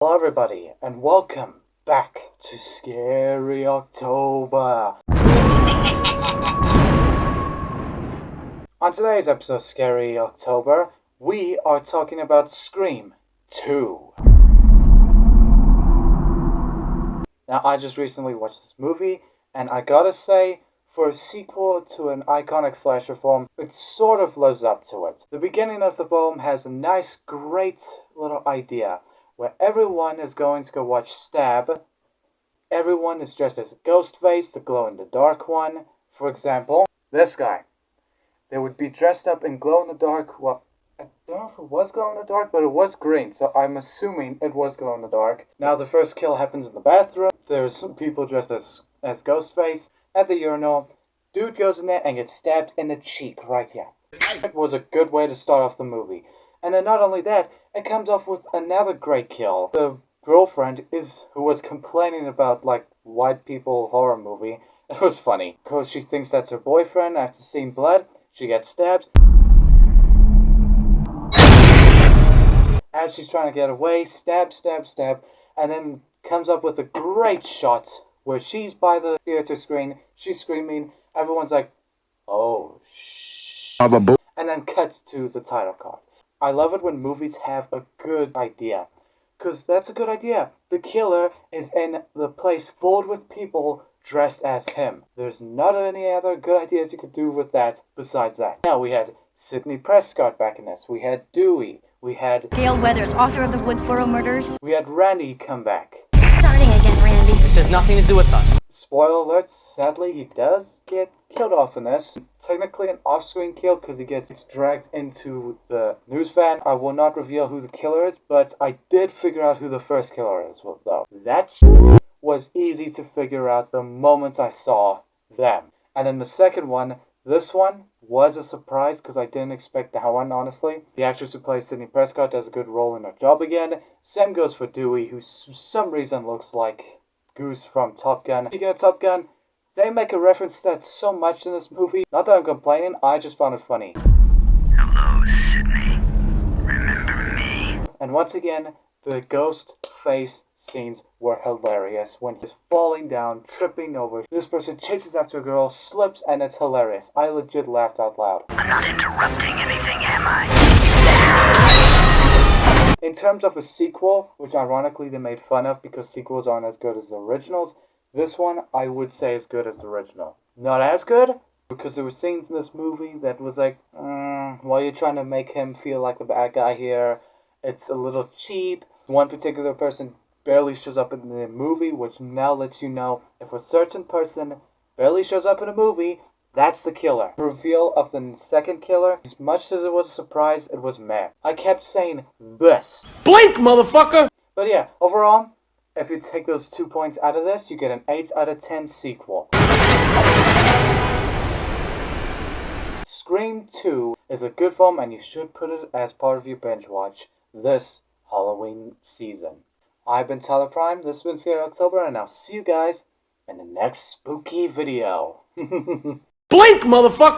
Hello everybody, and welcome back to Scary October. On today's episode of Scary October, we are talking about Scream 2. Now, I just recently watched this movie, and I gotta say, for a sequel to an iconic slasher film, it sort of lives up to it. The beginning of the film has a nice, great little idea, where everyone is going to go watch Stab. Everyone is dressed as Ghostface, the glow-in-the-dark one. For example, this guy. They would be dressed up in glow-in-the-dark, well, I don't know if it was glow-in-the-dark, but it was green, so I'm assuming it was glow-in-the-dark. Now, the first kill happens in the bathroom. There's some people dressed as Ghostface. At the urinal, dude goes in there and gets stabbed in the cheek right here. It was a good way to start off the movie. And then not only that, it comes off with another great kill. The girlfriend who was complaining about, white people horror movie. It was funny, because she thinks that's her boyfriend. After seeing blood, she gets stabbed. As she's trying to get away, stab, and then comes up with a great shot where she's by the theater screen, she's screaming, everyone's like, oh, shh. And then cuts to the title card. I love it when movies have a good idea, because that's a good idea. The killer is in the place filled with people dressed as him. There's not any other good ideas you could do with that besides that. Now we had Sidney Prescott back in this. We had Dewey. We had Gale Weathers, author of the Woodsboro murders. We had Randy come back. It's starting again, Randy. This has nothing to do with us. Spoiler alert, sadly he does get killed off in this. Technically an off-screen kill because he gets dragged into the news van. I will not reveal who the killer is, but I did figure out who the first killer is, though. That was easy to figure out the moment I saw them. And then the second one, this one was a surprise because I didn't expect that one, honestly. The actress who plays Sidney Prescott does a good role in her job again. Same goes for Dewey, who for some reason looks like Goose from Top Gun. Speaking of Top Gun, they make a reference to that so much in this movie. Not that I'm complaining, I just found it funny. Hello, Sidney. Remember me? And once again, the ghost face scenes were hilarious when he's falling down, tripping over. This person chases after a girl, slips, and it's hilarious. I legit laughed out loud. I'm not interrupting anything, am I? In terms of a sequel, which ironically they made fun of because sequels aren't as good as the originals, this one I would say is good as the original. Not as good, because there were scenes in this movie that was like, while you're trying to make him feel like the bad guy here, it's a little cheap. One particular person barely shows up in the movie, which now lets you know if a certain person barely shows up in a movie, that's the killer. The reveal of the second killer, as much as it was a surprise, it was meh. I kept saying this. Blink, motherfucker! But yeah, overall, if you take those 2 points out of this, you get an 8 out of 10 sequel. Scream 2 is a good film and you should put it as part of your binge watch this Halloween season. I've been Tyler Prime, this has been Scary October, and I'll see you guys in the next spooky video. Blink, motherfucker!